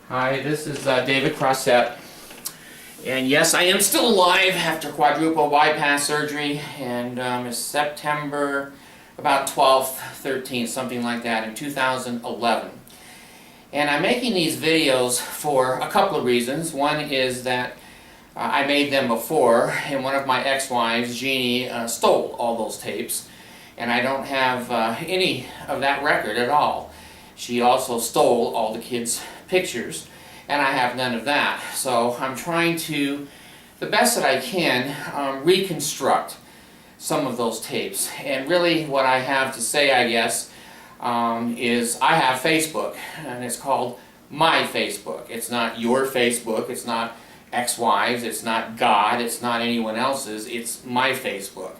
Hi, this is David Crossett, and yes, I am still alive after quadruple bypass surgery, and it's September about 12th, 13th, something like that, in 2011. And I'm making these videos for a couple of reasons. One is that I made them before, and one of my ex-wives, Jeannie, stole all those tapes, and I don't have any of that record at all. She also stole all the kids' pictures, and I have none of that. So I'm trying to, the best that I can, reconstruct some of those tapes. And really what I have to say, I guess, is I have Facebook, and it's called my Facebook. It's not your Facebook, it's not ex-wives, it's not God, it's not anyone else's, it's my Facebook.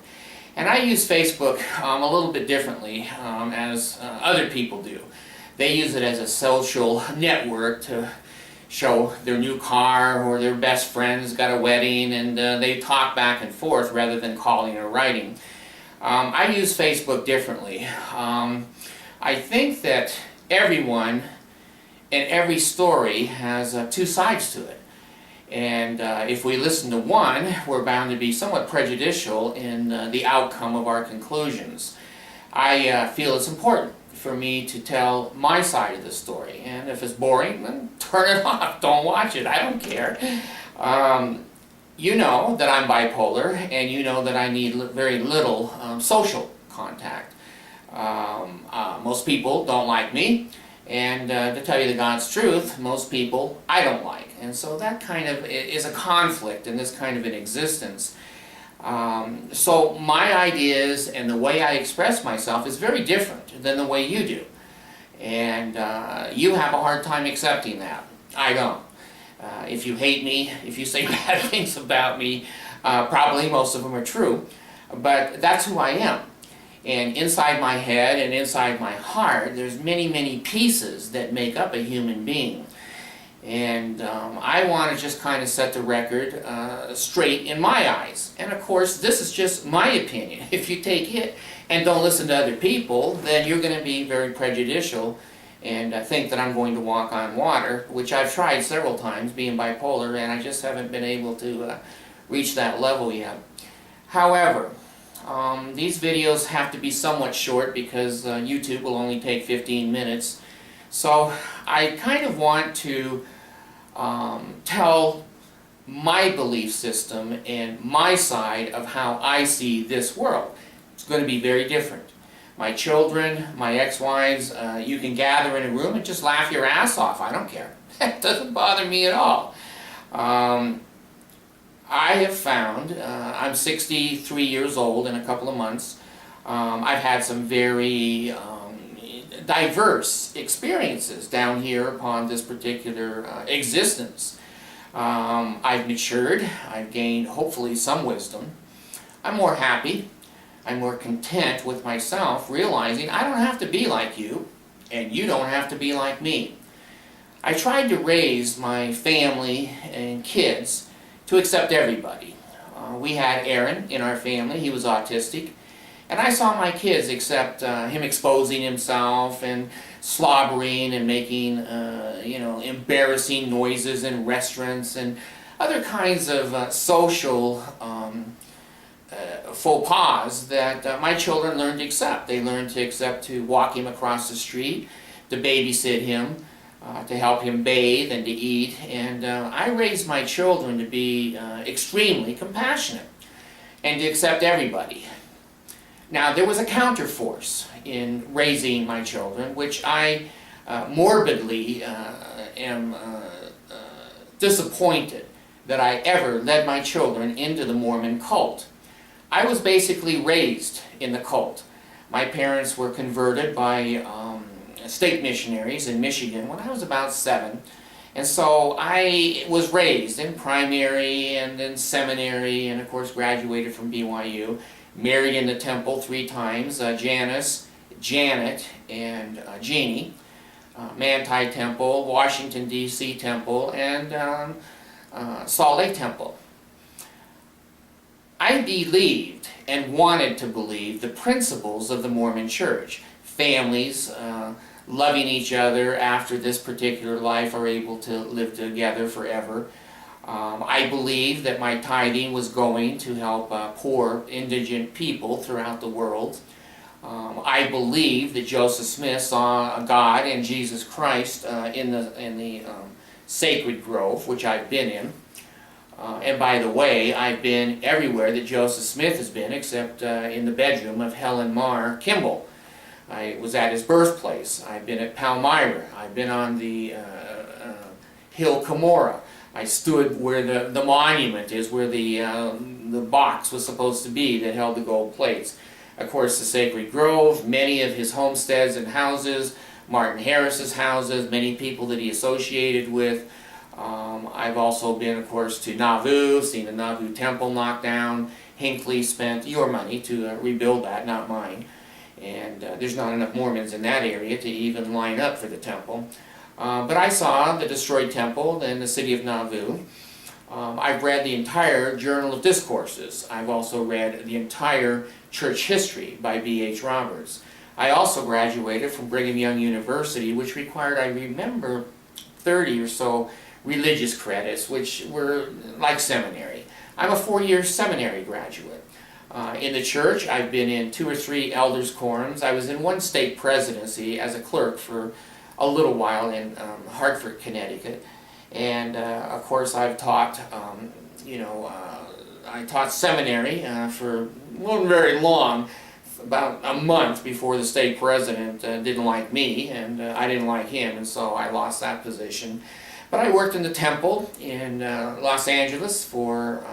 And I use Facebook a little bit differently as other people do. They use it as a social network to show their new car or their best friend's got a wedding, and they talk back and forth rather than calling or writing. I use Facebook differently. I think that everyone and every story has two sides to it. And if we listen to one, we're bound to be somewhat prejudicial in the outcome of our conclusions. I feel it's important for me to tell my side of the story, and if it's boring, then turn it off, don't watch it, I don't care. You know that I'm bipolar, and you know that I need very little social contact. Most people don't like me, and to tell you the God's truth, most people I don't like, and so that kind of is a conflict in this kind of an existence. So my ideas and the way I express myself is very different than the way you do. And you have a hard time accepting that. I don't. If you hate me, if you say bad things about me, probably most of them are true. But that's who I am. And inside my head and inside my heart, there's many, many pieces that make up a human being. And I want to just kind of set the record straight in my eyes. And of course, this is just my opinion. If you take it and don't listen to other people, then you're going to be very prejudicial and think that I'm going to walk on water, which I've tried several times, being bipolar, and I just haven't been able to reach that level yet. However, these videos have to be somewhat short because YouTube will only take 15 minutes. So I kind of want to tell my belief system and my side of how I see this world. It's going to be very different. My children, my ex-wives, you can gather in a room and just laugh your ass off. I don't care. It doesn't bother me at all. I have found, I'm 63 years old in a couple of months. I've had some very diverse experiences down here upon this particular existence. I've matured, I've gained hopefully some wisdom. I'm more happy, I'm more content with myself, realizing I don't have to be like you, and you don't have to be like me. I tried to raise my family and kids to accept everybody. We had Aaron in our family, he was autistic. And I saw my kids accept him exposing himself and slobbering and making, embarrassing noises in restaurants and other kinds of social faux pas that my children learned to accept. They learned to accept to walk him across the street, to babysit him, to help him bathe and to eat. And I raised my children to be extremely compassionate and to accept everybody. Now, there was a counterforce in raising my children, which I morbidly am disappointed that I ever led my children into the Mormon cult. I was basically raised in the cult. My parents were converted by state missionaries in Michigan when I was about 7. And so I was raised in primary and in seminary, and of course graduated from BYU. Married in the temple 3 times, Janice, Janet, and Jeannie. Manti Temple, Washington, D.C. Temple, and Salt Lake Temple. I believed and wanted to believe the principles of the Mormon Church. Families, loving each other after this particular life are able to live together forever. I believe that my tithing was going to help poor, indigent people throughout the world. I believe that Joseph Smith saw God and Jesus Christ in the sacred grove, which I've been in. And by the way, I've been everywhere that Joseph Smith has been, except in the bedroom of Helen Mar Kimball. I was at his birthplace. I've been at Palmyra. I've been on the Hill Cumorah. I stood where the monument is, where the box was supposed to be that held the gold plates. Of course, the Sacred Grove, many of his homesteads and houses, Martin Harris's houses, many people that he associated with. I've also been, of course, to Nauvoo, seen the Nauvoo temple knocked down. Hinckley spent your money to rebuild that, not mine. And there's not enough Mormons in that area to even line up for the temple. But I saw the destroyed temple in the city of Nauvoo. I've read the entire Journal of Discourses. I've also read the entire Church History by B.H. Roberts. I also graduated from Brigham Young University, which required, I remember, 30 or so religious credits, which were like seminary. I'm a 4-year seminary graduate. In the church, I've been in 2 or 3 elders' quorums. I was in one state presidency as a clerk for a little while in Hartford, Connecticut. And of course, I've taught, I taught seminary for not very long, about a month before the state president didn't like me, and I didn't like him, and so I lost that position. But I worked in the temple in Los Angeles for,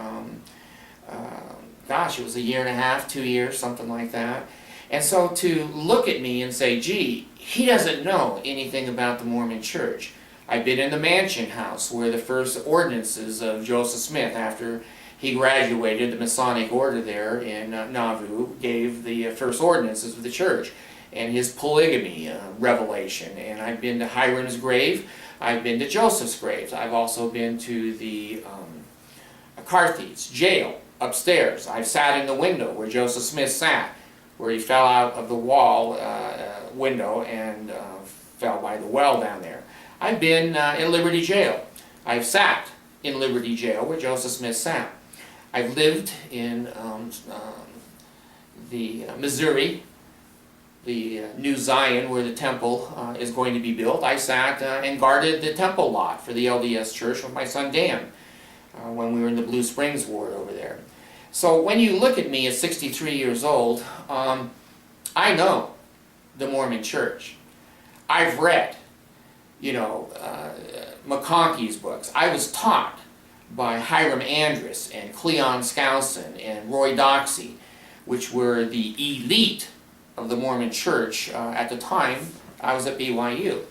gosh, it was 1.5 years, 2 years, something like that. And so to look at me and say, gee, he doesn't know anything about the Mormon Church. I've been in the Mansion House where the first ordinances of Joseph Smith, after he graduated the Masonic order there in Nauvoo, gave the first ordinances of the church and his polygamy revelation. And I've been to Hiram's grave. I've been to Joseph's graves. I've also been to the Carthy's jail upstairs. I've sat in the window where Joseph Smith sat, where he fell out of the wall window and fell by the well down there. I've been in Liberty Jail. I've sat in Liberty Jail where Joseph Smith sat. I've lived in the Missouri, the New Zion, where the temple is going to be built. I sat and guarded the temple lot for the LDS Church with my son Dan when we were in the Blue Springs ward over there. So when you look at me at 63 years old, I know the Mormon Church. I've read, McConkey's books. I was taught by Hiram Andrus and Cleon Skousen and Roy Doxey, which were the elite of the Mormon Church at the time I was at BYU.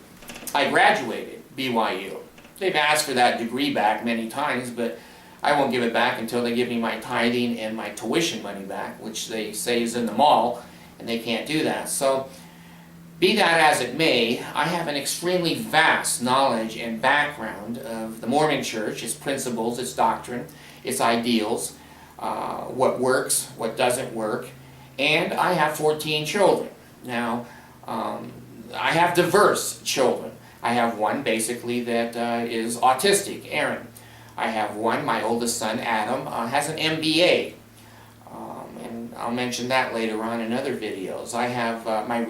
I graduated BYU. They've asked for that degree back many times, but I won't give it back until they give me my tithing and my tuition money back, which they say is in the mall, and they can't do that. So, be that as it may, I have an extremely vast knowledge and background of the Mormon Church, its principles, its doctrine, its ideals, what works, what doesn't work, and I have 14 children. Now, I have diverse children. I have one basically that is autistic, Aaron. I have one, my oldest son, Adam, has an MBA. And I'll mention that later on in other videos. I have my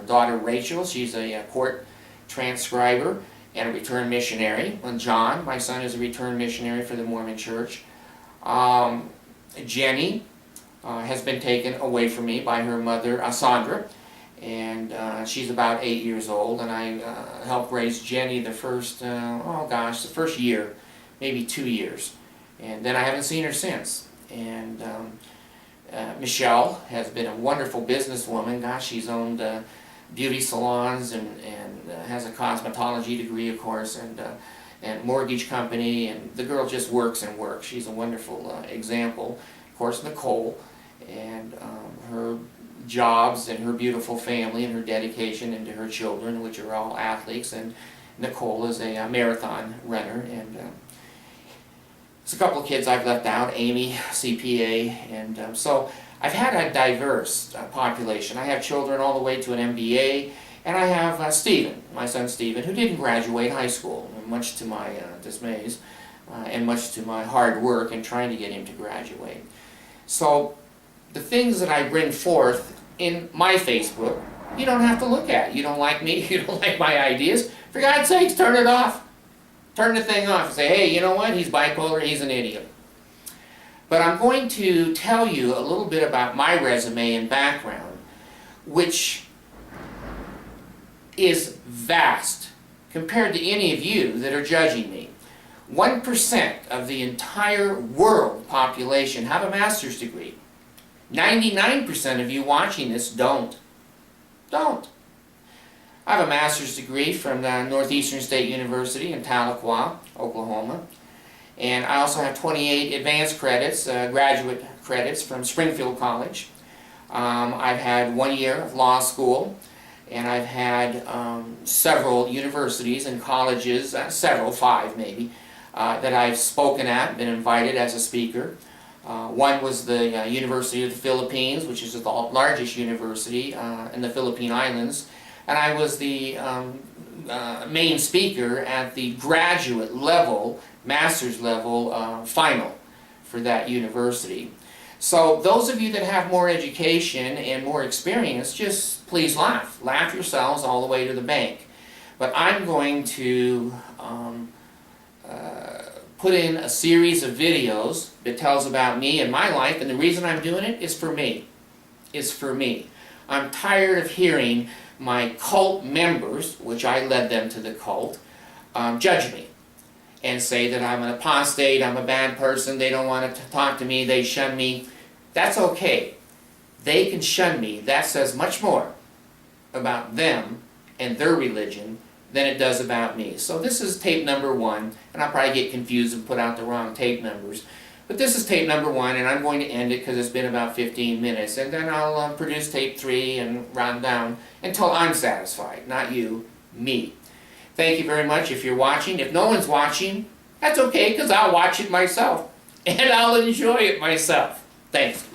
daughter Rachel. She's a court transcriber and a return missionary. And John, my son, is a return missionary for the Mormon Church. Jenny has been taken away from me by her mother, Sandra. And she's about 8 years old. And I helped raise Jenny the first, the first year, maybe 2 years. And then I haven't seen her since. And Michelle has been a wonderful businesswoman. Gosh, she's owned beauty salons and has a cosmetology degree, of course, and mortgage company. And the girl just works and works. She's a wonderful example. Of course, Nicole and her jobs and her beautiful family and her dedication into her children, which are all athletes. And Nicole is a marathon runner. And there's a couple of kids I've left out, Amy, CPA, and so I've had a diverse population. I have children all the way to an MBA, And I have Stephen, my son Stephen, who didn't graduate high school, much to my dismays, and much to my hard work in trying to get him to graduate. So the things that I bring forth in my Facebook, you don't have to look at. You don't like me, you don't like my ideas. For God's sakes, turn it off. Turn the thing off and say, hey, you know what? He's bipolar, he's an idiot. But I'm going to tell you a little bit about my resume and background, which is vast compared to any of you that are judging me. 1% of the entire world population have a master's degree. 99% of you watching this don't. I have a master's degree from the Northeastern State University in Tahlequah, Oklahoma. And I also have 28 advanced credits, graduate credits from Springfield College. I've had 1 year of law school, and I've had several universities and colleges, several, 5 maybe, that I've spoken at, been invited as a speaker. One was the University of the Philippines, which is the largest university in the Philippine Islands, and I was the main speaker at the graduate level, master's level final for that university. So those of you that have more education and more experience, just please laugh. Laugh yourselves all the way to the bank. But I'm going to put in a series of videos that tells about me and my life, and the reason I'm doing it is for me. It's for me. I'm tired of hearing my cult members, which I led them to the cult, judge me and say that I'm an apostate, I'm a bad person, they don't want to talk to me, they shun me. That's okay. They can shun me. That says much more about them and their religion than it does about me. So this is tape number 1, and I'll probably get confused and put out the wrong tape numbers. But this is tape number 1, and I'm going to end it because it's been about 15 minutes. And then I'll produce tape 3 and round down until I'm satisfied. Not you, me. Thank you very much if you're watching. If no one's watching, that's okay, because I'll watch it myself. And I'll enjoy it myself. Thanks.